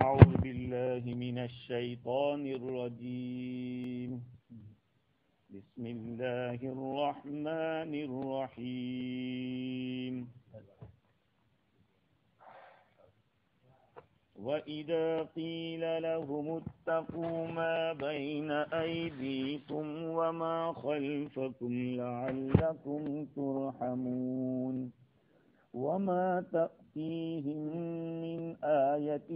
أعوذ بالله من الشيطان الرجيم. بسم الله الرحمن الرحيم. وَإِذَا قِيلَ لَهُمُ اتَّقُوا مَا بَيْنَ أَيْدِيكُمْ وَمَا خَلْفَكُمْ لَعَلَّكُمْ تُرْحَمُونَ وَمَا تَأْتِيهِمْ مِنْ آيَةٍ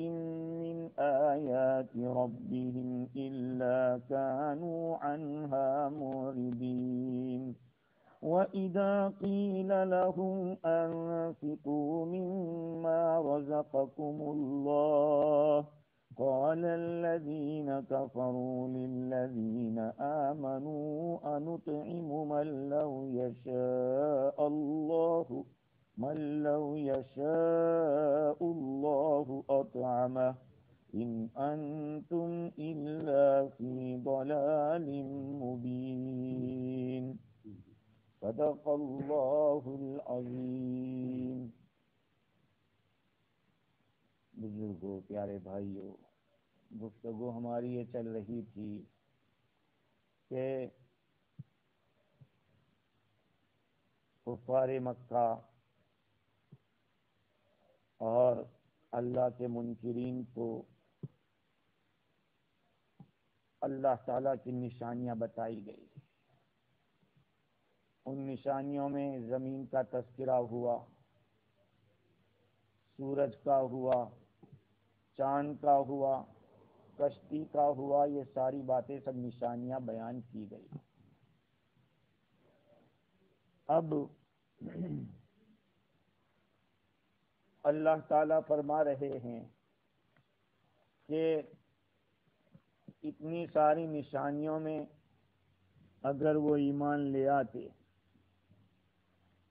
مِنْ آيَاتِ رَبِّهِمْ إِلَّا كَانُوا عَنْهَا مُعْرِضِينَ وَإِذَا قِيلَ لَهُمْ أَنفِقُوا مِمَّا رَزَقَكُمُ اللَّهُ قَالَ الَّذِينَ كَفَرُوا لِلَّذِينَ آمَنُوا أَنُطْعِمُ مَن لَّوْ يَشَاءُ اللَّهُ أَطْعَمَهُ إِنْ أَنْتُمْ إِلَّا فِي ضَلَالٍ مُبِينٍ. صدق اللہ العظیم. بزرگوں، پیارے بھائیوں، گفتگو ہماری یہ چل رہی تھی کہ کفار مکہ اور اللہ کے منکرین کو اللہ تعالیٰ کی نشانیاں بتائی گئی. ان نشانیوں میں زمین کا تذکرہ ہوا، سورج کا ہوا، چاند کا ہوا، کشتی کا ہوا. یہ ساری باتیں سب نشانیاں بیان کی گئی. اب اللہ تعالیٰ فرما رہے ہیں کہ اتنی ساری نشانیوں میں اگر وہ ایمان لے آتے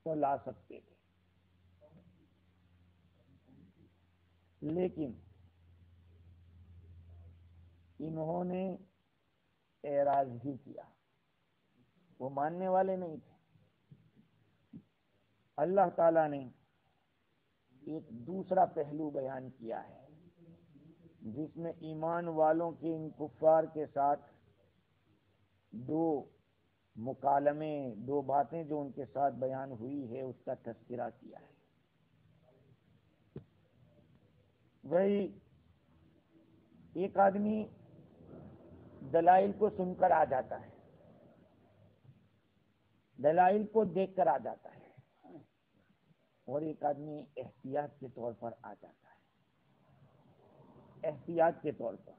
تو لا سکتے تھے، لیکن انہوں نے اعراض ہی کیا، وہ ماننے والے نہیں تھے. اللہ تعالیٰ نے ایک دوسرا پہلو بیان کیا ہے جس میں ایمان والوں کے ان کفار کے ساتھ دو مکالمے، دو باتیں جو ان کے ساتھ بیان ہوئی ہے اس کا تذکرہ کیا ہے. وہی ایک آدمی دلائل کو سن کر آ جاتا ہے، دلائل کو دیکھ کر آ جاتا ہے، اور ایک آدمی احتیاط کے طور پر آ جاتا ہے. احتیاط کے طور پر،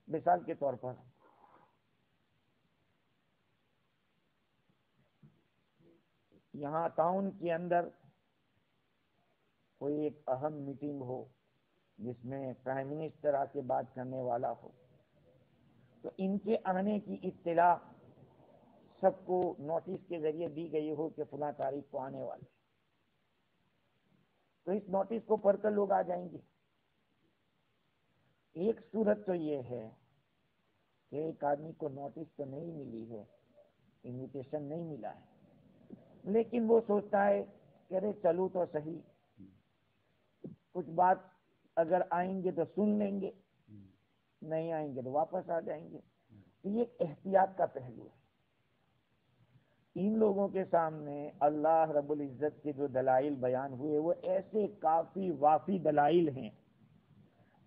مثال کے طور پر یہاں ٹاؤن کے اندر کوئی ایک اہم میٹنگ ہو جس میں پرائم منسٹر آ کے بات کرنے والا ہو، تو ان کے آنے کی اطلاع سب کو نوٹس کے ذریعے دی گئی ہو کہ فلاں تاریخ کو آنے والے، تو اس نوٹس کو پڑھ کر لوگ آ جائیں گے. ایک صورت تو یہ ہے کہ ایک آدمی کو نوٹس تو نہیں ملی ہے، انویٹیشن نہیں ملا ہے، لیکن وہ سوچتا ہے کہ ارے چلو تو صحیح، کچھ بات اگر آئیں گے تو سن لیں گے، نہیں آئیں گے تو واپس آ جائیں گے. تو یہ احتیاط کا پہلو ہے. ان لوگوں کے سامنے اللہ رب العزت کے جو دلائل بیان ہوئے وہ ایسے کافی وافی دلائل ہیں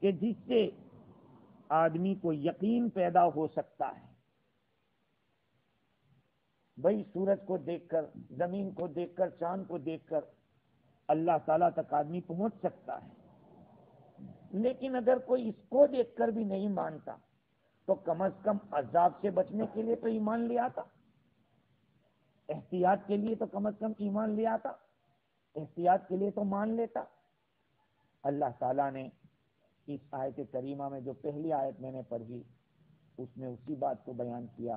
کہ جس سے آدمی کو یقین پیدا ہو سکتا ہے. بھائی سورج کو دیکھ کر، زمین کو دیکھ کر، چاند کو دیکھ کر اللہ تعالیٰ تک آدمی پہنچ سکتا ہے، لیکن اگر کوئی اس کو دیکھ کر بھی نہیں مانتا تو کم از کم عذاب سے بچنے کے لیے تو ایمان لے آتا، احتیاط کے لیے تو کم از کم ایمان لے آتا، احتیاط کے لیے تو مان لیتا. اللہ تعالیٰ نے اس آیت کریمہ میں جو پہلی آیت میں نے پڑھی اس میں اسی بات کو بیان کیا.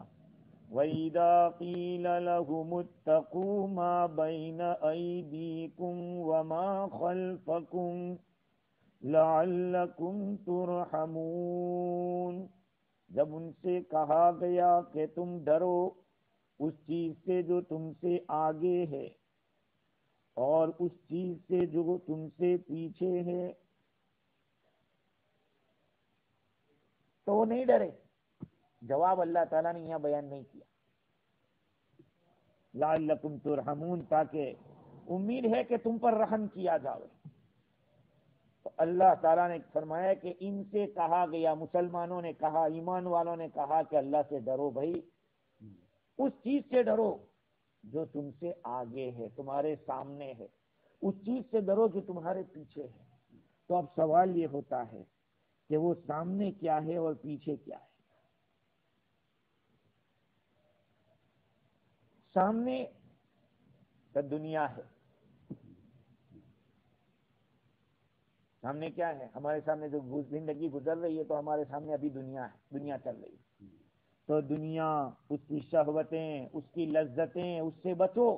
وَإِذَا قِيلَ لَهُمُ اتَّقُوا مَا بَيْنَ أَيْدِيكُمْ وَمَا خَلْفَكُمْ لَعَلَّكُمْ تُرْحَمُونَ. جب ان سے کہا گیا کہ تم ڈرو اس چیز سے جو تم سے آگے ہے اور اس چیز سے جو تم سے پیچھے ہے، تو وہ نہیں ڈرے. جواب اللہ تعالیٰ نے یہاں بیان نہیں کیا. لعلکم ترحمون، تاکہ امید ہے کہ تم پر رحم کیا جائے. تو اللہ تعالیٰ نے فرمایا کہ ان سے کہا گیا، مسلمانوں نے کہا، ایمان والوں نے کہا کہ اللہ سے ڈرو بھائی، اس چیز سے ڈرو جو تم سے آگے ہے، تمہارے سامنے ہے، اس چیز سے ڈرو جو تمہارے پیچھے ہے. تو اب سوال یہ ہوتا ہے کہ وہ سامنے کیا ہے اور پیچھے کیا ہے؟ سامنے تو دنیا ہے. سامنے کیا ہے؟ ہمارے سامنے جو زندگی گزر رہی ہے تو ہمارے سامنے ابھی دنیا ہے، دنیا چل رہی ہے. تو دنیا، اس کی شہوتیں، اس کی لذتیں، اس سے بچو.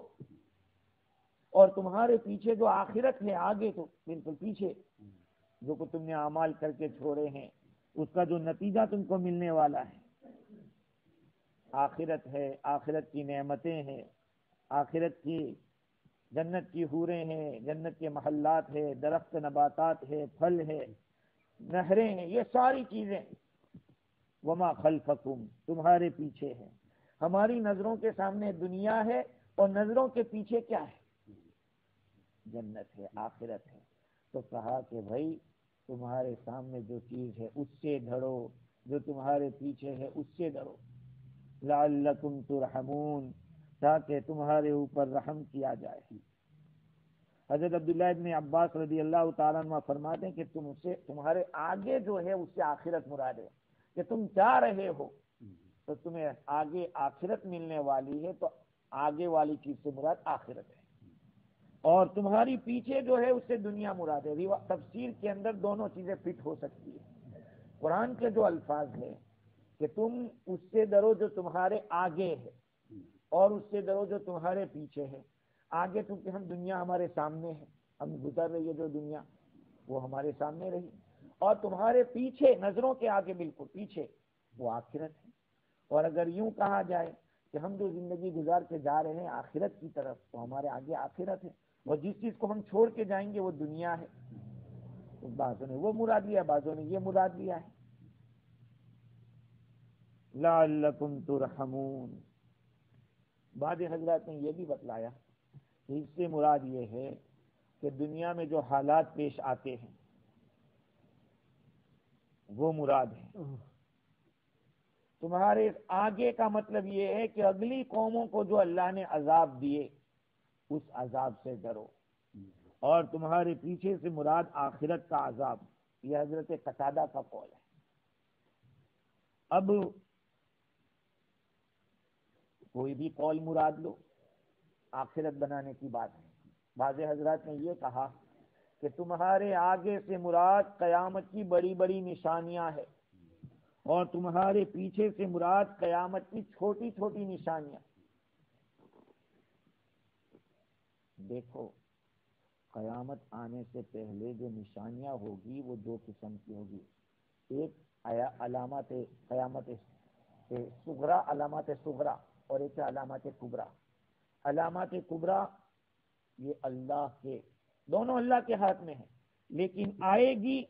اور تمہارے پیچھے جو آخرت ہے، آگے تو بالکل پیچھے جو کہ تم نے اعمال کر کے چھوڑے ہیں، اس کا جو نتیجہ تم کو ملنے والا ہے. آخرت ہے، آخرت کی نعمتیں ہیں، آخرت کی جنت کی حوریں ہیں، جنت کے محلات ہے، درخت نباتات ہے، پھل ہے، نہریں ہیں، یہ ساری چیزیں. وما خلفکم، تمہارے پیچھے ہے. ہماری نظروں کے سامنے دنیا ہے اور نظروں کے پیچھے کیا ہے؟ جنت ہے، آخرت ہے. تو کہا کہ بھائی تمہارے سامنے جو چیز ہے اس سے ڈرو، جو تمہارے پیچھے ہے اس سے ڈرو. لعلکم ترحمون، تاکہ تمہارے اوپر رحم کیا جائے. حضرت عبداللہ ابن عباس رضی اللہ تعالیٰ عنہ فرماتے ہیں کہ تمہارے آگے جو ہے اس سے آخرت مراد ہے. کہ تم جا رہے ہو تو تمہیں آگے آخرت ملنے والی ہے، تو آگے والی چیز سے مراد آخرت ہے. اور تمہاری پیچھے جو ہے اس سے دنیا مراد ہے. تفسیر کے اندر دونوں چیزیں فٹ ہو سکتی ہے. قرآن کے جو الفاظ ہیں کہ تم اس سے ڈرو جو تمہارے آگے ہے، اور اس سے ڈرو جو تمہارے پیچھے ہے. آگے چونکہ ہم دنیا ہمارے سامنے ہے، ہم گزر رہی ہے جو دنیا وہ ہمارے سامنے رہی. اور تمہارے پیچھے، نظروں کے آگے بالکل پیچھے، وہ آخرت ہے. اور اگر یوں کہا جائے کہ ہم جو زندگی گزار کے جا رہے ہیں آخرت کی طرف، تو ہمارے آگے آخرت ہے، اور جس چیز کو ہم چھوڑ کے جائیں گے وہ دنیا ہے. تو بعضوں نے وہ مراد لیا، بعضوں نے یہ مراد لیا ہے. لعلکم ترحمون. بعض حضرات نے یہ بھی بتلایا کہ اس سے مراد یہ ہے کہ دنیا میں جو حالات پیش آتے ہیں وہ مراد ہے. تمہارے آگے کا مطلب یہ ہے کہ اگلی قوموں کو جو اللہ نے عذاب دیے اس عذاب سے ڈرو. اور تمہارے پیچھے سے مراد آخرت کا عذاب. یہ حضرت قتادہ کا قول ہے. اب کوئی بھی قول مراد لو، آخرت بنانے کی بات ہے. بعض حضرات نے یہ کہا کہ تمہارے آگے سے مراد قیامت کی بڑی بڑی نشانیاں ہیں، اور تمہارے پیچھے سے مراد قیامت کی چھوٹی چھوٹی نشانیاں. دیکھو، قیامت آنے سے پہلے جو نشانیاں ہوگی وہ دو قسم کی ہوگی. ایک علامات قیامت صغرا، علامات صغرا، اور ایک علامات کبرا. علامات کبرا یہ اللہ کے، دونوں اللہ کے ہاتھ میں ہے، لیکن آئے گی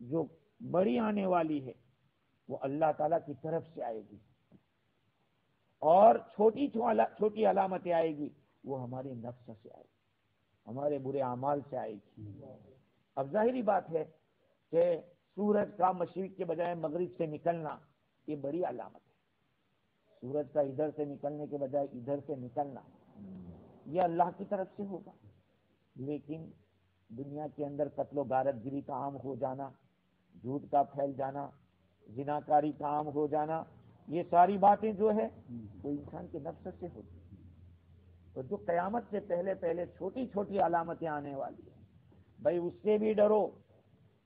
جو بڑی آنے والی ہے وہ اللہ تعالیٰ کی طرف سے آئے گی. اور چھوٹی علامتیں آئے گی وہ ہمارے نفس سے آئے گی، ہمارے برے اعمال سے آئے گی. اب ظاہری بات ہے کہ سورج کا مشرق کے بجائے مغرب سے نکلنا یہ بڑی علامت ہے. سورج کا ادھر سے نکلنے کے بجائے ادھر سے نکلنا یہ اللہ کی طرف سے ہوگا. لیکن دنیا کے اندر قتل و غارت گری کا عام ہو جانا، جھوٹ کا پھیل جانا، زناکاری کا عام ہو جانا، یہ ساری باتیں جو ہے وہ انسان کے نفس سے ہوتی ہیں. تو جو قیامت سے پہلے پہلے چھوٹی چھوٹی علامتیں آنے والی ہیں بھائی اس سے بھی ڈرو،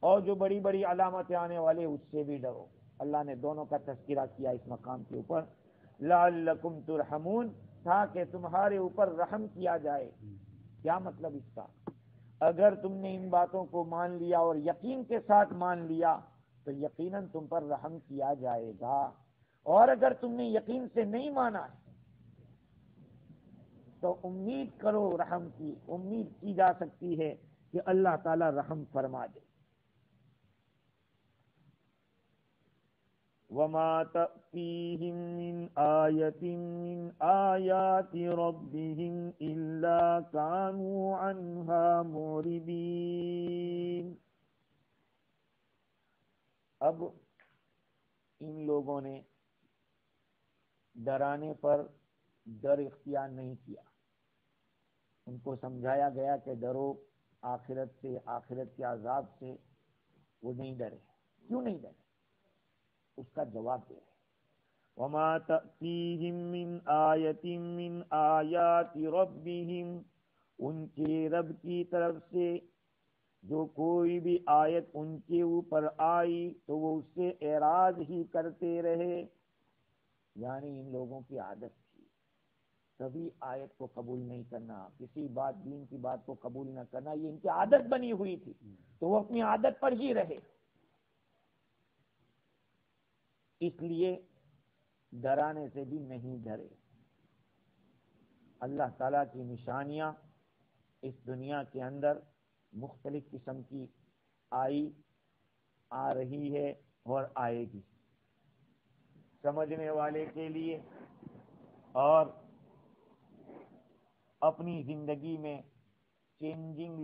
اور جو بڑی بڑی علامتیں آنے والی اس سے بھی ڈرو. اللہ نے دونوں کا تذکرہ کیا اس مقام کے اوپر. لعلکم ترحمون، تاکہ تمہارے اوپر رحم کیا جائے. کیا مطلب اس کا؟ اگر تم نے ان باتوں کو مان لیا اور یقین کے ساتھ مان لیا تو یقیناً تم پر رحم کیا جائے گا. اور اگر تم نے یقین سے نہیں مانا ہے تو امید کرو رحم کی. امید کی جا سکتی ہے کہ اللہ تعالی رحم فرما دے. وما تأتيهم من آية من آيات ربهم إلا كانوا عنها معرضين. اب ان لوگوں نے ڈرانے پر ڈر اختیار نہیں کیا. ان کو سمجھایا گیا کہ ڈرو آخرت سے، آخرت کے عذاب سے. وہ نہیں ڈرے. کیوں نہیں ڈرے؟ اس کا جواب دے رہے. وما تأتيهم من آية من آيات ربهم، ان کے رب کی طرف سے جو کوئی بھی آیت ان کے اوپر آئی تو وہ اس سے اعراض ہی کرتے رہے. یعنی ان لوگوں کی عادت تھی کبھی آیت کو قبول نہیں کرنا، کسی بات دین کی بات کو قبول نہ کرنا. یہ ان کی عادت بنی ہوئی تھی تو وہ اپنی عادت پر ہی رہے. اس لیے ڈرانے سے بھی نہیں ڈرے. اللہ تعالیٰ کی نشانیاں اس دنیا کے اندر مختلف قسم کی آ رہی ہے اور آئے گی، سمجھنے والے کے لیے اور اپنی زندگی میں چینجنگ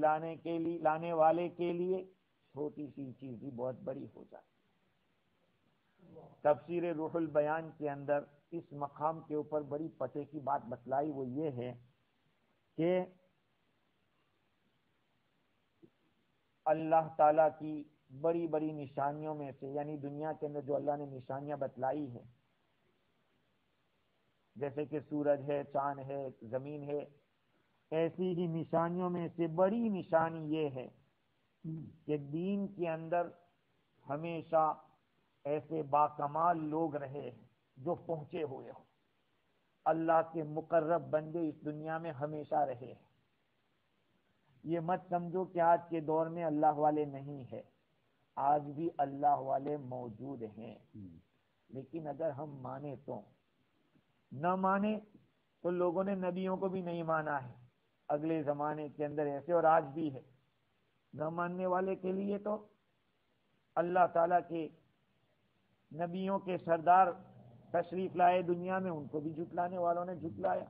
لانے والے کے لیے. چھوٹی سی چیز بھی بہت بڑی ہو جاتی. تفسیر روح البیان کے اندر اس مقام کے اوپر بڑی پتے کی بات بتلائی. وہ یہ ہے کہ اللہ تعالیٰ کی بڑی بڑی نشانیوں میں سے، یعنی دنیا کے اندر جو اللہ نے نشانیاں بتلائی ہیں، جیسے کہ سورج ہے، چاند ہے، زمین ہے، ایسی ہی نشانیوں میں سے بڑی نشانی یہ ہے کہ دین کے اندر ہمیشہ ایسے باکمال لوگ رہے جو پہنچے ہوئے ہوں. اللہ کے مقرب بندے اس دنیا میں ہمیشہ رہے. یہ مت سمجھو کہ آج کے دور میں اللہ والے نہیں ہے. آج بھی اللہ والے موجود ہیں، لیکن اگر ہم مانے تو، نہ مانے تو لوگوں نے نبیوں کو بھی نہیں مانا ہے اگلے زمانے کے اندر ایسے، اور آج بھی ہے. نہ ماننے والے کے لیے تو اللہ تعالیٰ کے نبیوں کے سردار تشریف لائے دنیا میں، ان کو بھی جھٹلانے والوں نے جھٹلایا.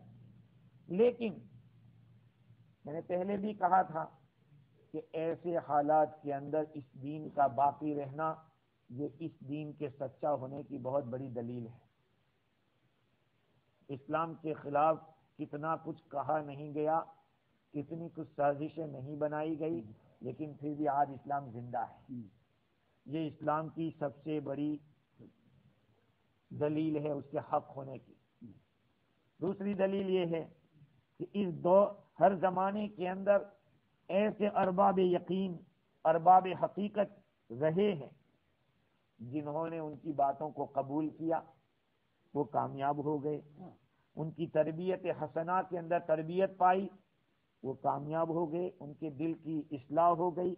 لیکن میں نے پہلے بھی کہا تھا کہ ایسے حالات کے اندر اس دین کا باقی رہنا یہ اس دین کے سچا ہونے کی بہت بڑی دلیل ہے. اسلام کے خلاف کتنا کچھ کہا نہیں گیا، کتنی کچھ سازشیں نہیں بنائی گئی، لیکن پھر بھی آج اسلام زندہ ہے. یہ اسلام کی سب سے بڑی دلیل ہے اس کے حق ہونے کی. دوسری دلیل یہ ہے کہ اس ہر زمانے کے اندر ایسے ارباب یقین، ارباب حقیقت رہے ہیں جنہوں نے ان کی باتوں کو قبول کیا، وہ کامیاب ہو گئے. ان کی تربیت حسنہ کے اندر تربیت پائی، وہ کامیاب ہو گئے. ان کے دل کی اصلاح ہو گئی،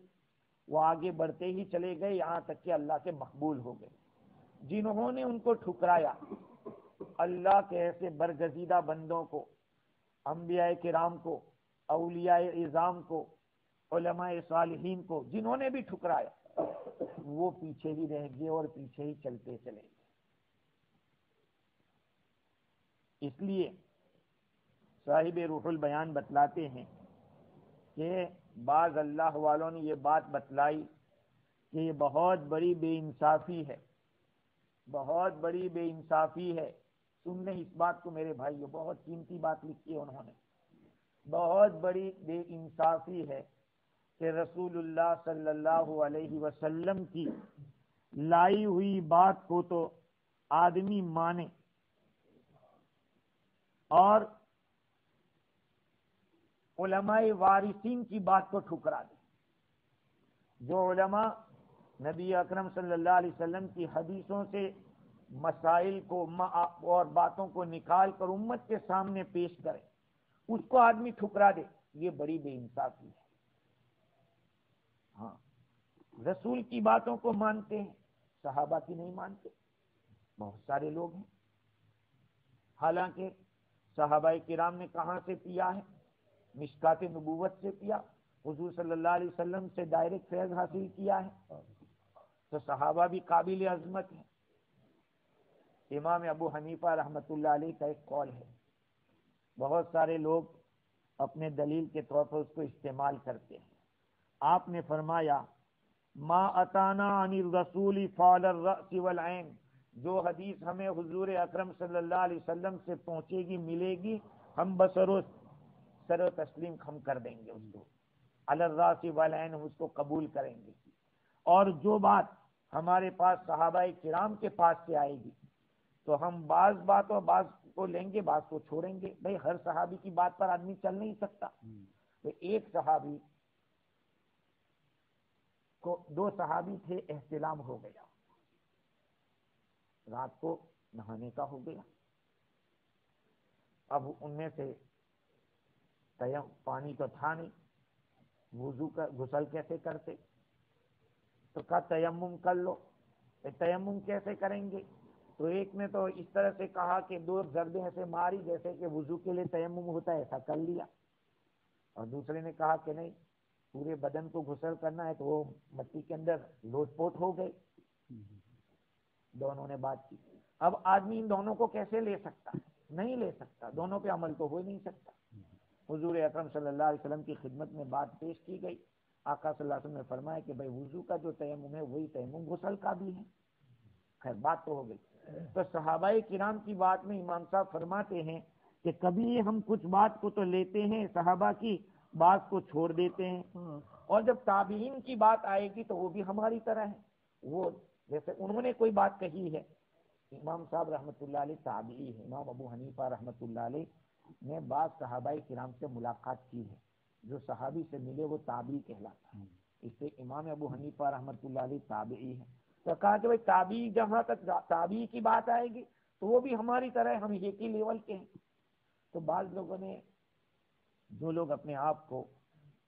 وہ آگے بڑھتے ہی چلے گئے یہاں تک کہ اللہ کے مقبول ہو گئے. جنہوں نے ان کو ٹھکرایا، اللہ کے ایسے برگزیدہ بندوں کو، انبیاء کرام کو، اولیاء اعظام کو، علماء صالحین کو جنہوں نے بھی ٹھکرایا، وہ پیچھے ہی رہ گئے اور پیچھے ہی چلتے چلے گئے. اس لیے صاحب روح البیان بتلاتے ہیں کہ بعض اللہ والوں نے یہ بات بتلائی کہ یہ بہت بڑی بے انصافی ہے، بہت بڑی بے انصافی ہے. سن لیں اس بات کو میرے بھائی، یہ بہت قیمتی بات لکھی ہے انہوں نے. بہت بڑی بے انصافی ہے کہ رسول اللہ صلی اللہ علیہ وسلم کی لائی ہوئی بات کو تو آدمی مانے اور علماء وارثین کی بات کو ٹھکرا دے. جو علماء نبی اکرم صلی اللہ علیہ وسلم کی حدیثوں سے مسائل کو اور باتوں کو نکال کر امت کے سامنے پیش کرے، اس کو آدمی ٹھکرا دے، یہ بڑی بے انصافی ہے. ہاں، رسول کی باتوں کو مانتے ہیں، صحابہ کی نہیں مانتے. بہت سارے لوگ ہیں، حالانکہ صحابہ کرام نے کہاں سے پیا ہے؟ مشکات نبوت سے پیا، حضور صلی اللہ علیہ وسلم سے ڈائریکٹ فیض حاصل کیا ہے. تو صحابہ بھی قابل عظمت ہیں. امام ابو حنیفہ رحمۃ اللہ علیہ کا ایک قول ہے، بہت سارے لوگ اپنے دلیل کے طور پر اس کو استعمال کرتے ہیں۔ آپ نے فرمایا ما اتانا عن الرسول فعل الرأس والعین، جو حدیث ہمیں حضور اکرم صلی اللہ علیہ وسلم سے پہنچے گی، ملے گی، ہم سر و تسلیم ہم کر دیں گے، اس کو علی الرأس والعین اس کو قبول کریں گے۔ اور جو بات ہمارے پاس صحابہ کرام کے پاس سے آئے گی تو ہم بعض بات اور بعض کو لیں گے، بعض کو چھوڑیں گے۔ بھئی ہر صحابی کی بات پر آدمی چل نہیں سکتا۔ تو ایک صحابی کو، دو صحابی تھے، احتلام ہو گیا، رات کو نہانے کا ہو گیا۔ اب ان میں سے پانی تو تھا نہیں، وضو کا غسل کیسے کرتے؟ تو کہا تیمم کر لو۔ تیمم کیسے کریں گے؟ تو ایک نے تو اس طرح سے کہا کہ دو ضربیں ایسے ماری جیسے کہ وضو کے لیے تیمم ہوتا ہے، ایسا کر لیا۔ اور دوسرے نے کہا کہ نہیں، پورے بدن کو غسل کرنا ہے، تو وہ مٹی کے اندر لوٹ پوٹ ہو گئے۔ دونوں نے بات کی۔ اب آدمی ان دونوں کو کیسے لے سکتا ہے؟ نہیں لے سکتا، دونوں پہ عمل تو ہو ہی نہیں سکتا۔ حضور اکرم صلی اللہ علیہ وسلم کی خدمت میں بات پیش کی گئی۔ آقا صلی اللہ علیہ وسلم نے فرمایا کہ بھائی وضو کا جو تیمم ہے وہی تیمم غسل کا بھی ہے۔ خیر بات تو ہو گئی۔ تو صحابہ کرام کی بات میں امام صاحب فرماتے ہیں کہ کبھی ہم کچھ بات کو تو لیتے ہیں صحابہ کی، بات کو چھوڑ دیتے ہیں، اور جب تابعین کی بات آئے گی تو وہ بھی ہماری طرح ہے۔ وہ جیسے انہوں نے کوئی بات کہی ہے، امام صاحب رحمۃ اللہ علیہ تابعی ہے، امام ابو حنیفہ رحمۃ اللہ علیہ نے بعض صحابہ کرام سے ملاقات کی ہے، جو صحابی سے ملے وہ تابعی کہلاتا ہے۔ اس سے امام ابو حنیفہ رحمۃ اللہ علیہ تابعی ہے۔ تو کہا کہ بھائی تابعی، جہاں تک تابعی کی بات آئے گی تو وہ بھی ہماری طرح ہے، ہم ایک ہی لیول کے ہیں۔ تو بعض لوگوں نے، جو لوگ اپنے آپ کو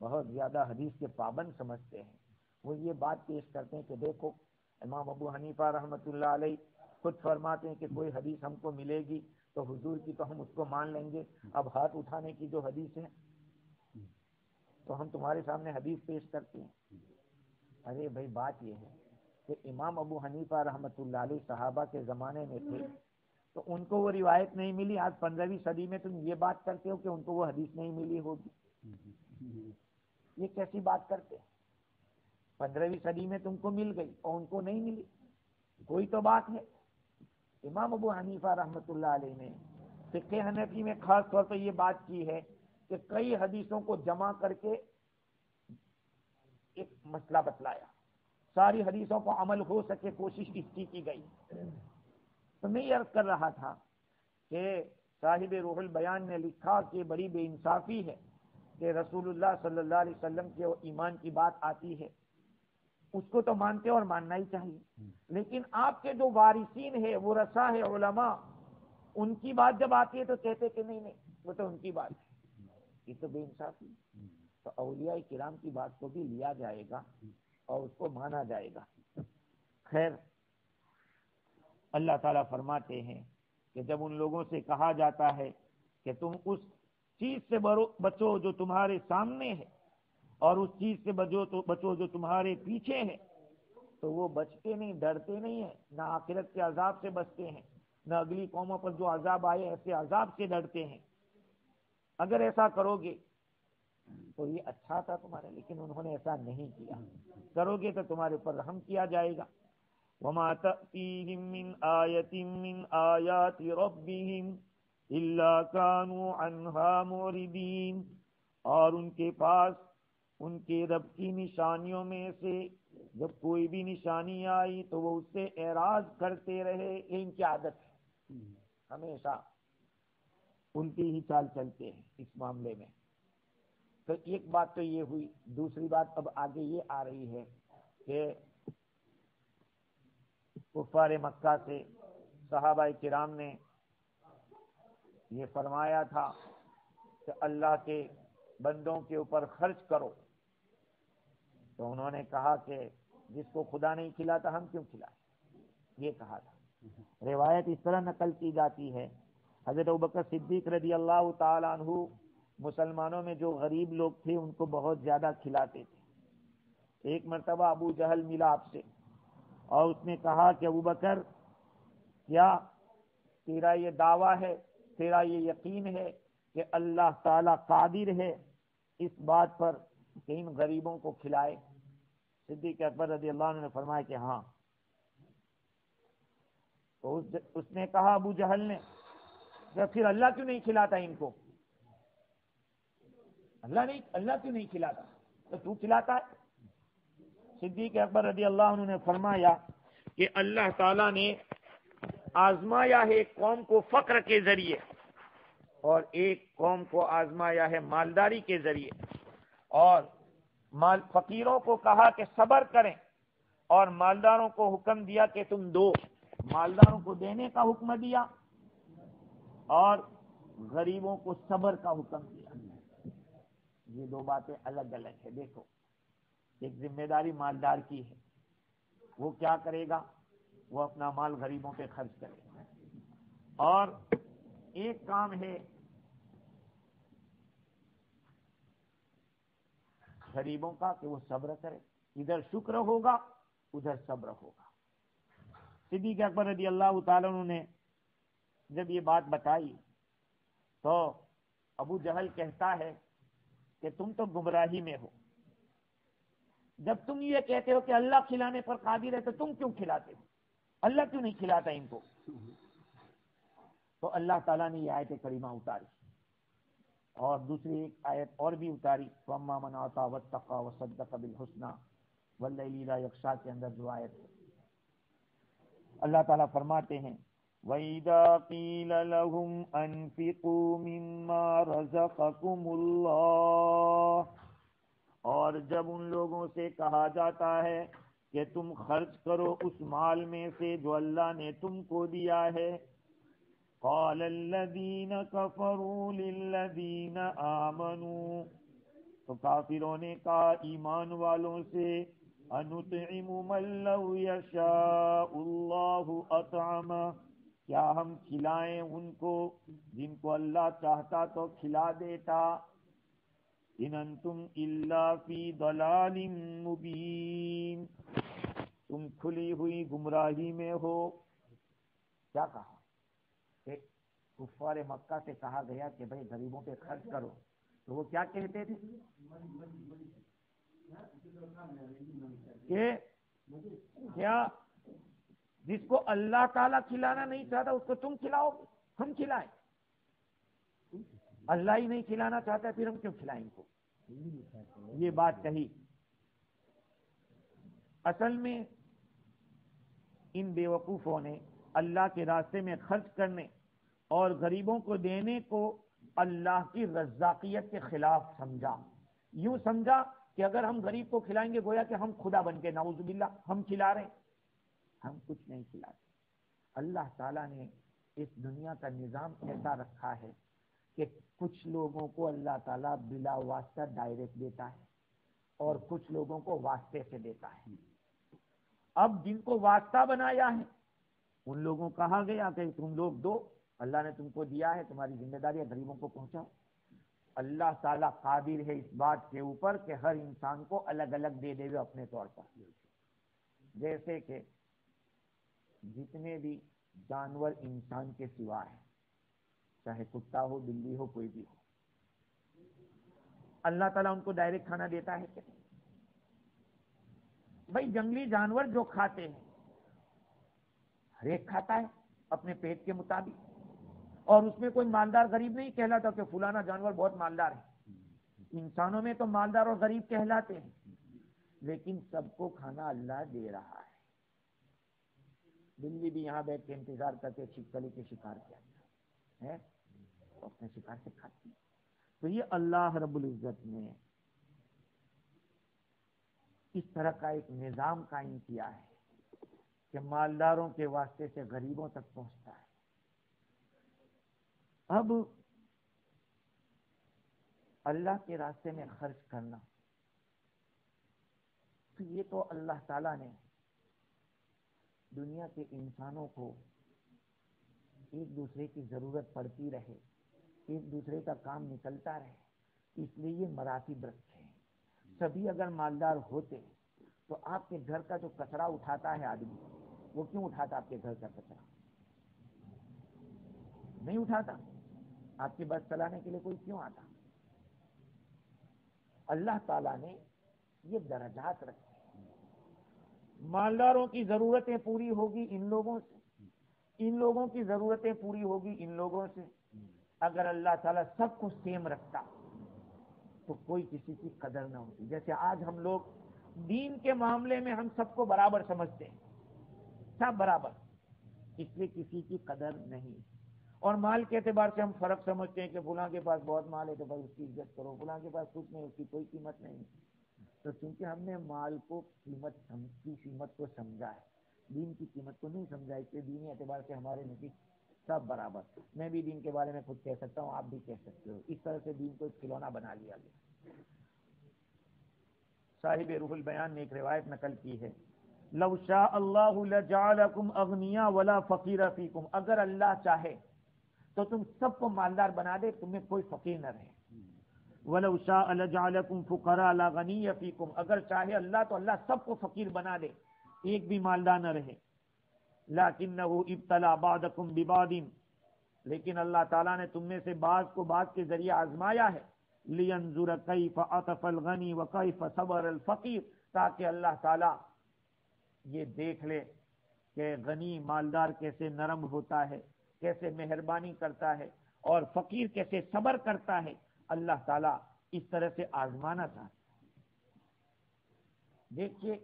بہت زیادہ حدیث کے پابند سمجھتے ہیں، وہ یہ بات پیش کرتے ہیں کہ دیکھو امام ابو حنیفہ رحمۃ اللہ علیہ خود فرماتے ہیں کہ کوئی حدیث ہم کو ملے گی تو حضور کی تو ہم اس کو مان لیں گے۔ اب ہاتھ اٹھانے کی جو حدیث ہے تو ہم تمہارے سامنے حدیث پیش کرتے ہیں۔ ارے بھائی بات یہ ہے کہ امام ابو حنیفہ رحمۃ اللہ علیہ صحابہ کے زمانے میں تھے تو ان کو وہ روایت نہیں ملی۔ آج 15ویں صدی میں تم یہ بات کرتے ہو کہ ان کو وہ حدیث نہیں ملی ہوگی، یہ کیسی بات کرتے؟ 15ویں صدی میں تم کو مل گئی اور ان کو نہیں ملی، کوئی تو بات ہے۔ امام ابو حنیفہ رحمۃ اللہ علیہ نے فقہ حنفی میں خاص طور پر یہ بات کی ہے کہ کئی حدیثوں کو جمع کر کے ایک مسئلہ بتلایا، ساری حدیثوں کو عمل ہو سکے کوشش اس کی گئی۔ تو میں یہ عرض کر رہا تھا کہ صاحب روح البیان نے لکھا کہ بڑی بے انصافی ہے کہ رسول اللہ صلی اللہ علیہ وسلم کے ایمان کی بات آتی ہے، اس کو تو مانتے اور ماننا ہی چاہیے، لیکن آپ کے جو وارثین ہے، وہ رسا ہے، علماء، ان کی بات جب آتی ہے تو کہتے کہ نہیں وہ تو ان کی بات ہے۔ یہ تو بے انصافی۔ تو اولیاء کرام کی بات کو بھی لیا جائے گا اور اس کو مانا جائے گا۔ خیر اللہ تعالیٰ فرماتے ہیں کہ جب ان لوگوں سے کہا جاتا ہے کہ تم اس چیز سے بچو جو تمہارے سامنے ہے اور اس چیز سے بچو جو تمہارے پیچھے ہے، تو وہ بچتے نہیں، ڈرتے نہیں ہیں، نہ آخرت کے عذاب سے بچتے ہیں، نہ اگلی قوموں پر جو عذاب آئے ایسے عذاب سے ڈرتے ہیں۔ اگر ایسا کرو گے تو یہ اچھا تھا تمہارے، لیکن انہوں نے ایسا نہیں کیا۔ کرو گے تو تمہارے اوپر رحم کیا جائے گا۔ وَمَا تَأْتِيهِم مِّنْ آيَةٍ مِّنْ آيَاتِ رَبِّهِمْ إِلَّا كَانُوا عَنْهَا مُعْرِضِينَ، اور ان کے پاس ان کے رب کی نشانیوں میں سے جب کوئی بھی نشانی آئی تو وہ اس سے اعراض کرتے رہے۔ یہ ان کی عادت ہے، ہمیشہ الٹی ہی چال چلتے ہیں اس معاملے میں۔ تو ایک بات تو یہ ہوئی، دوسری بات اب آگے یہ آ رہی ہے کہ کفار مکہ سے صحابہ کرام نے یہ فرمایا تھا کہ اللہ کے بندوں کے اوپر خرچ کرو، تو انہوں نے کہا کہ جس کو خدا نہیں کھلاتا ہم کیوں کھلائیں، یہ کہا تھا۔ روایت اس طرح نقل کی جاتی ہے، حضرت ابوبکر صدیق رضی اللہ تعالی عنہ مسلمانوں میں جو غریب لوگ تھے ان کو بہت زیادہ کھلاتے تھے۔ ایک مرتبہ ابو جہل ملا آپ سے اور اس نے کہا کہ ابوبکر کیا تیرا یہ دعویٰ ہے، تیرا یہ یقین ہے کہ اللہ تعالیٰ قادر ہے اس بات پر کہ ان غریبوں کو کھلائے؟ صدیق اکبر رضی اللہ عنہ نے فرمایا کہ ہاں۔ تو اس نے کہا ابو جہل نے کہ پھر اللہ کیوں نہیں کھلاتا ان کو؟ اللہ کیوں نہیں کھلاتا؟ تو تو کھلاتا ہے۔ صدیق اکبر رضی اللہ عنہ نے فرمایا کہ اللہ تعالیٰ نے آزمایا ہے ایک قوم کو فقر کے ذریعے اور ایک قوم کو آزمایا ہے مالداری کے ذریعے، اور فقیروں کو کہا کہ صبر کریں اور مالداروں کو حکم دیا کہ تم دو، مالداروں کو دینے کا حکم دیا اور غریبوں کو صبر کا حکم دیا۔ یہ دو باتیں الگ الگ ہے۔ دیکھو، ایک ذمہ داری مالدار کی ہے، وہ کیا کرے گا؟ وہ اپنا مال غریبوں پہ خرچ کرے گا، اور ایک کام ہے غریبوں کا کہ وہ صبر کرے، ادھر شکر ہوگا ادھر صبر ہوگا۔ صدیق اکبر رضی اللہ تعالیٰ عنہ نے جب یہ بات بتائی تو ابو جہل کہتا ہے کہ تم تو گمراہی میں ہو، جب تم یہ کہتے ہو کہ اللہ کھلانے پر قادر ہے تو تم کیوں کھلاتے ہو؟ اللہ کیوں نہیں کھلاتا ان کو؟ تو اللہ تعالیٰ نے یہ آیت کریمہ اتاری اور دوسری ایک آیت اور بھی اتاری، وَأَمَّا مَنْ أَعْطَىٰ وَاتَّقَىٰ وَصَدَّقَ بِالْحُسْنَىٰ وَاللَّيْلِ إِذَا يَغْشَىٰ کے اندر جو آیت ہے، اللہ تعالیٰ فرماتے ہیں وَإِذَا قِيلَ لَهُمْ أَنفِقُوا مِمَّا رَزَقَكُمُ اللَّهُ، اور جب ان لوگوں سے کہا جاتا ہے کہ تم خرچ کرو اس مال میں سے جو اللہ نے تم کو دیا ہے، قال الذین کفروا للذین آمنوا، تو کافروں نے کہا ایمان والوں سے، انطعم من لو یشاء اللہ اطعمہ، کیا ہم کھلائیں ان کو جن کو اللہ چاہتا تو کھلا دیتا، ان انتم الا فی ضلال مبین، تم کھلی ہوئی گمراہی میں ہو۔ کیا کہا کہ کفار مکہ سے کہا گیا کہ بھئی غریبوں پہ خرچ کرو، تو وہ کیا کہتے تھے کہ کیا جس کو اللہ تعالیٰ کھلانا نہیں چاہتا اس کو تم کھلاؤ گے، ہم کھلائیں؟ اللہ ہی نہیں کھلانا چاہتا پھر ہم کیوں کھلائیں ان کو؟ یہ بات کہی۔ اصل میں ان بیوقوفوں نے اللہ کے راستے میں خرچ کرنے اور غریبوں کو دینے کو اللہ کی رزاقیت کے خلاف سمجھا، یوں سمجھا کہ اگر ہم غریب کو کھلائیں گے گویا کہ ہم خدا بن کے، نعوذ باللہ، ہم کھلا رہے ہیں۔ ہم کچھ نہیں کھلاتے۔ اللہ تعالیٰ نے اس دنیا کا نظام ایسا رکھا ہے کہ کچھ لوگوں کو اللہ تعالیٰ بلا واسطہ ڈائریکٹ دیتا ہے اور کچھ لوگوں کو واسطے سے دیتا ہے۔ اب جن کو واسطہ بنایا ہے ان لوگوں کہا گیا کہ تم لوگ دو، اللہ نے تم کو دیا ہے، تمہاری ذمہ داری ہے غریبوں کو پہنچاؤ۔ اللہ تعالیٰ قادر ہے اس بات کے اوپر کہ ہر انسان کو الگ الگ دے دے گا اپنے طور پر۔ جیسے کہ جتنے بھی جانور انسان کے سوا ہے، چاہے کتا ہو، بلی ہو، کوئی بھی ہو، اللہ تعالیٰ ان کو ڈائریکٹ کھانا دیتا ہے کیا؟ بھائی جنگلی جانور جو کھاتے ہیں ہر ایک کھاتا ہے اپنے پیٹ کے مطابق، اور اس میں کوئی مالدار غریب نہیں کہلاتا کہ فلانا جانور بہت مالدار ہے۔ انسانوں میں تو مالدار اور غریب کہلاتے ہیں، لیکن سب کو کھانا اللہ دے رہا ہے۔ بلی بھی یہاں بیٹھ کے انتظار کرتے چھپکلی کے شکار کیا ہے، اپنے شکار سے کھاتی۔ تو یہ اللہ رب العزت نے اس طرح کا ایک نظام قائم کیا ہے کہ مالداروں کے واسطے سے غریبوں تک پہنچتا ہے۔ اب اللہ کے راستے میں خرچ کرنا، تو یہ تو اللہ تعالیٰ نے دنیا کے انسانوں کو ایک دوسرے کی ضرورت پڑتی رہے، ایک دوسرے کا کام نکلتا رہے، اس لیے یہ مراتب رکھے ہیں۔ سبھی اگر مالدار ہوتے تو آپ کے گھر کا جو کچرا اٹھاتا ہے آدمی، وہ کیوں اٹھاتا آپ کے گھر کا کچرا؟ نہیں اٹھاتا؟ آپ کی بس چلانے کے لیے کوئی کیوں آتا؟ اللہ تعالیٰ نے یہ درجات رکھے. مالداروں کی ضرورتیں پوری ہوگی ان لوگوں سے, ان لوگوں کی ضرورتیں پوری ہوگی ان لوگوں سے. اگر اللہ تعالیٰ سب کو سیم رکھتا تو کوئی کسی کی قدر نہ ہوتی. جیسے آج ہم لوگ دین کے معاملے میں ہم سب کو برابر سمجھتے ہیں, سب برابر, اس لیے کسی کی قدر نہیں. اور مال کے اعتبار سے ہم فرق سمجھتے ہیں کہ فلاں کے پاس بہت مال ہے تو بھائی اس کی عزت کرو, فلاں کے پاس کچھ نہیں, اس کی کوئی قیمت نہیں. تو چونکہ ہم نے مال کو قیمت کو سمجھا ہے, دین کی قیمت کو نہیں سمجھا, اس لیے دینی اعتبار سے ہمارے نزدیک سب برابر. میں بھی دین کے بارے میں خود کہہ سکتا ہوں, آپ بھی کہہ سکتے ہو. اس طرح سے دین کو ایک کھلونا بنا لیا گیا. صاحب روح البیان نے ایک روایت نقل کی ہے, لو شاء اللہ لجعلکم اغنیاء ولا فقیر فیکم, اگر اللہ چاہے تو تم سب کو مالدار بنا دے, تمہیں کوئی فقیر نہ رہے. وَلَوْ شَاءَ لَجَعَلَكُمْ فُقَرَاءَ لَا غَنِيَّ فِيكُمْ, اگر چاہے اللہ تو اللہ سب کو فقیر بنا دے, ایک بھی مالدار نہ رہے. لَكِنَّهُ ابْتَلَى بَعْضَكُمْ بِبَعْضٍ, لیکن اللہ تعالیٰ نے تم میں سے بعض کو بعض کے ذریعے آزمایا ہے. لِيَنْظُرَ كَيْفَ عَطَفَ الْغَنِي وَكَيْفَ صَبَرَ الْفَقِيرُ, تاکہ اللہ تعالیٰ یہ دیکھ لے کہ غنی مالدار کیسے نرم ہوتا ہے, کیسے مہربانی کرتا ہے, اور فقیر کیسے صبر کرتا ہے. اللہ تعالیٰ اس طرح سے آزمانا تھا. دیکھیے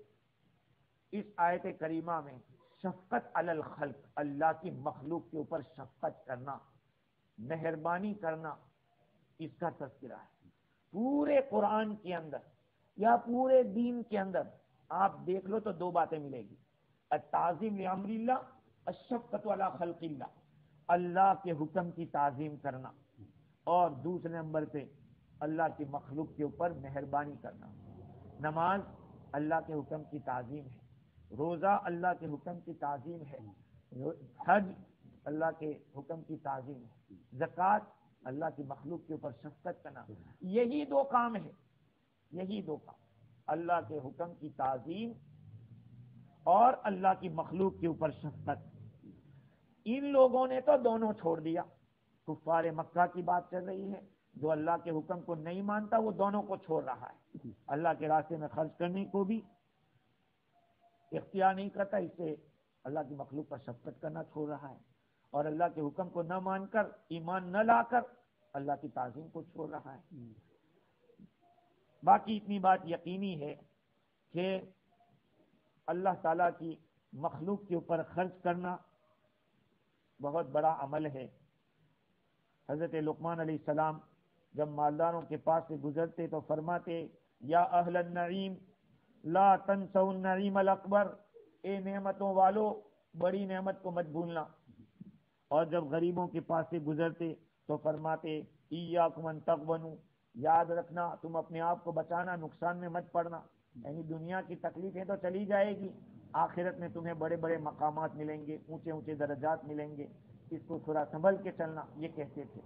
اس آیت کریمہ میں شفقت علی الخلق, اللہ کی مخلوق کے اوپر شفقت کرنا, مہربانی کرنا, اس کا تذکرہ ہے. پورے قرآن کے اندر یا پورے دین کے اندر آپ دیکھ لو تو دو باتیں ملے گی, التعظیم لامر اللہ, الشفقت علی خلق اللہ, اللہ کے حکم کی تعظیم کرنا, اور دوسرے نمبر پہ اللہ کی مخلوق کے اوپر مہربانی کرنا. نماز اللہ کے حکم کی تعظیم ہے, روزہ اللہ کے حکم کی تعظیم ہے, حج اللہ کے حکم کی تعظیم ہے, زکوٰۃ اللہ کی مخلوق کے اوپر شفقت کرنا. یہی دو کام ہے, یہی دو کام, اللہ کے حکم کی تعظیم اور اللہ کی مخلوق کے اوپر شفقت. ان لوگوں نے تو دونوں چھوڑ دیا. کفار مکہ کی بات چل رہی ہے, جو اللہ کے حکم کو نہیں مانتا وہ دونوں کو چھوڑ رہا ہے. اللہ کے راستے میں خرچ کرنے کو بھی اختیار نہیں کرتا, اس سے اللہ کی مخلوق پر شفقت کرنا چھوڑ رہا ہے, اور اللہ کے حکم کو نہ مان کر, ایمان نہ لا کر اللہ کی تعظیم کو چھوڑ رہا ہے. باقی اتنی بات یقینی ہے کہ اللہ تعالیٰ کی مخلوق کے اوپر خرچ کرنا بہت بڑا عمل ہے. حضرت لقمان علیہ السلام جب مالداروں کے پاس سے گزرتے تو فرماتے, یا اہل النعیم لا تنسوا النعیم الاکبر, اے نعمتوں والو بڑی نعمت کو مت بھولنا. اور جب غریبوں کے پاس سے گزرتے تو فرماتے, ایاکم ان تغبنوا, یاد رکھنا تم اپنے آپ کو بچانا, نقصان میں مت پڑنا. یعنی دنیا کی تکلیفیں تو چلی جائے گی, آخرت میں تمہیں بڑے بڑے مقامات ملیں گے, اونچے اونچے درجات ملیں گے, اس کو تھوڑا سنبھل کے چلنا, یہ کہتے تھے.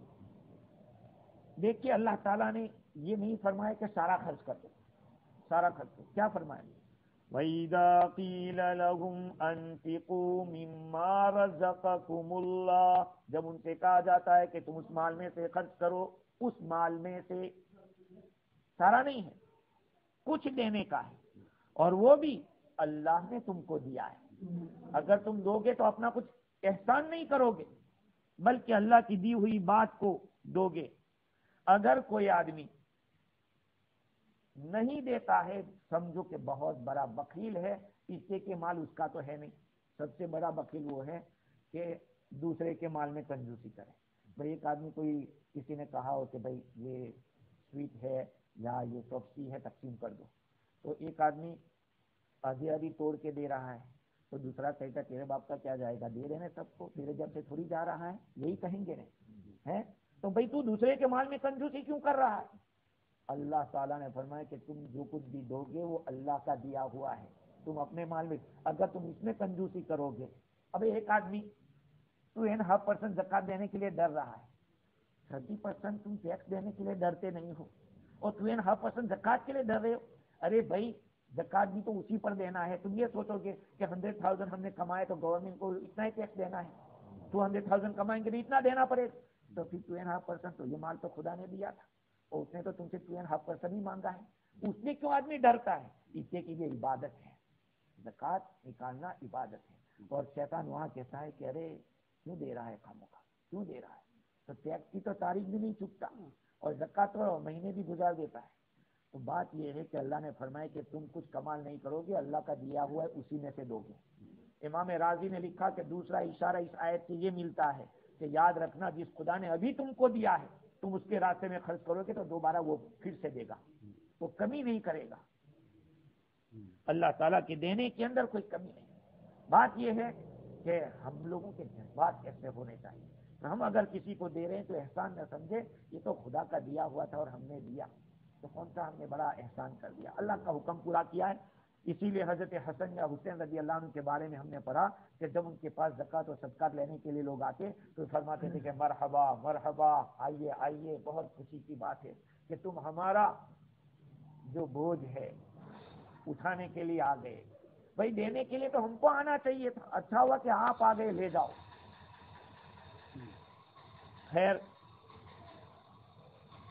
دیکھیے اللہ تعالیٰ نے یہ نہیں فرمایا کہ سارا خرچ کر دو, سارا خرچ کرو. کیا فرمایا, وَإِذَا قِيلَ لَهُمْ أَنفِقُوا مِمَّا رَزَقَكُمُ اللَّهُ, جب ان سے کہا جاتا ہے کہ تم اس مال میں سے خرچ کرو, اس مال میں سے سارا نہیں ہے, کچھ دینے کا ہے, اور وہ بھی اللہ نے تم کو دیا ہے. اگر تم دو گے تو اپنا کچھ احسان نہیں کرو گے, بلکہ اللہ کی دی ہوئی بات کو دو گے. اگر کوئی آدمی نہیں دیتا ہے, سمجھو کہ بہت بڑا بخیل ہے, اس سے کہ مال اس کا تو ہے نہیں. سب سے بڑا بخیل وہ ہے کہ دوسرے کے مال میں کنجوسی کرے. بھائی ایک آدمی کوئی کسی نے کہا ہو کہ بھائی یہ سویٹ ہے یا یہ ٹاپسی ہے تقسیم کر دو, تو ایک آدمی آدھی آدھی توڑ کے دے رہا ہے, تو دوسرا کہتا تیرے باپ کا کیا جائے گا, دے رہے سب کو, تیرے جب سے تھوڑی جا رہا ہے, یہی کہیں گے ہیں. تو بھائی تو دوسرے کے مال میں کنجوسی کیوں کر رہا ہے؟ اللہ تعالیٰ نے فرمایا کہ تم جو کچھ بھی دو گے وہ اللہ کا دیا ہوا ہے, تم اپنے مال میں اگر تم اس میں کنجوسی کرو گے. اب ایک آدمی 2.5% زکات دینے کے لیے ڈر رہا ہے, 30% تم ٹیکس دینے کے لیے ڈرتے نہیں ہو, اور 2.5% زکات کے لیے ڈر رہے ہو. ارے بھائی زکات بھی تو اسی پر دینا ہے. تم یہ سوچو گے کہ 100,000 ہم نے کمائے تو گورنمنٹ کو اتنا ہی ٹیکس دینا ہے, 200,000 کمائیں گے تو اتنا دینا پڑے گا. تو پھر 2.5% تو یہ مال تو خدا نے دیا تھا اور اس نے تو تم سے 2.5% ہی مانگا ہے. اس میں کیوں آدمی ڈرتا ہے؟ اس لیے کہ یہ عبادت ہے، زکوٰۃ نکالنا عبادت ہے. اور شیطان وہاں کہتا ہے کہ ارے کیوں دے رہا ہے خاموخواہ، کیوں دے رہا ہے؟ تو ٹیکس کی تو تاریخ بھی نہیں چکتا اور زکوٰۃ تو مہینے بھی گزار دیتا ہے. تو بات یہ ہے کہ اللہ نے فرمایا کہ تم کچھ کمال نہیں کرو گے، اللہ کا دیا ہوا ہے اسی میں سے دو گے. امام راضی نے لکھا کہ دوسرا اشارہ اس آیت سے یہ ملتا ہے کہ یاد رکھنا جس خدا نے ابھی تم کو دیا ہے تم اس کے راستے میں خرچ کرو گے تو دوبارہ وہ پھر سے دے گا، وہ کمی نہیں کرے گا. اللہ تعالیٰ کے دینے کے اندر کوئی کمی نہیں. بات یہ ہے کہ ہم لوگوں کے جذبات کیسے ہونے چاہیے. ہم اگر کسی کو دے رہے ہیں تو احسان نہ سمجھے، یہ تو خدا کا دیا ہوا تھا اور ہم نے دیا، تو کون سا ہم نے بڑا احسان کر دیا. اللہ کا حکم پورا کیا ہے. اسی لیے حضرت حسن یا حسین رضی اللہ عنہ کے بارے میں ہم نے پڑھا کہ جب ان کے پاس زکوٰۃ و صدقات لینے کے لیے لوگ آتے تو فرماتے تھے کہ مرحبا مرحبا، آئیے آئیے، بہت خوشی کی بات ہے کہ تم ہمارا جو بوجھ ہے اٹھانے کے لیے آ گئے. بھائی دینے کے لیے تو ہم کو آنا چاہیے تھا، اچھا ہوا کہ آپ آ گئے، لے جاؤ. خیر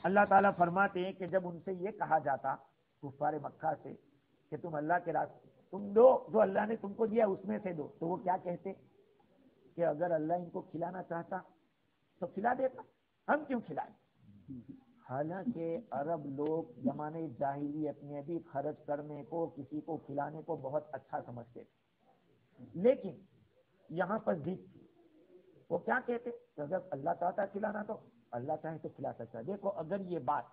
اللہ تعالیٰ فرماتے ہیں کہ جب ان سے یہ کہا جاتا کفار مکہ سے کہ تم اللہ کے راستے تم دو، جو اللہ نے تم کو دیا اس میں سے دو، تو وہ کیا کہتے کہ اگر اللہ ان کو کھلانا چاہتا تو کھلا دیتا، ہم کیوں کھلائیں. حالانکہ عرب لوگ زمانے جاہلیت میں بھی خرچ کرنے کو، کسی کو کھلانے کو بہت اچھا سمجھتے تھے، لیکن یہاں پر ضد تھی. وہ کیا کہتے کہ اگر اللہ چاہتا کھلانا تو اللہ چاہے تو کھلا سکتا. دیکھو اگر یہ بات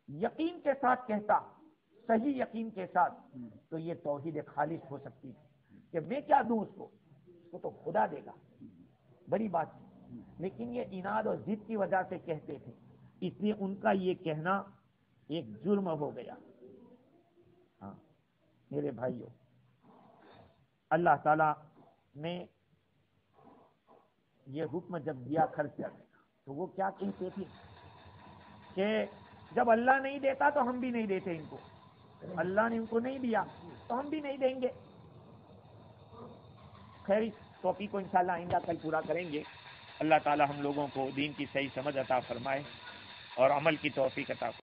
یقین کے ساتھ کہتا، صحیح یقین کے ساتھ، تو یہ توحید خالص ہو سکتی تھی کہ میں کیا دوں اس کو تو خدا دے گا، بڑی بات ہے. لیکن یہ اناد اور ضد کی وجہ سے کہتے تھے، اس لیے ان کا یہ کہنا ایک جرم ہو گیا. ہاں میرے بھائیوں، اللہ تعالی نے یہ حکم جب دیا خرچ کرنے کا تو وہ کیا کہتے تھے کہ جب اللہ نہیں دیتا تو ہم بھی نہیں دیتے ان کو، اللہ نے ان کو نہیں دیا تو ہم بھی نہیں دیں گے. خیر اس ٹاپک کو انشاءاللہ آئندہ کل پورا کریں گے. اللہ تعالی ہم لوگوں کو دین کی صحیح سمجھ عطا فرمائے اور عمل کی توفیق عطا فرمائے.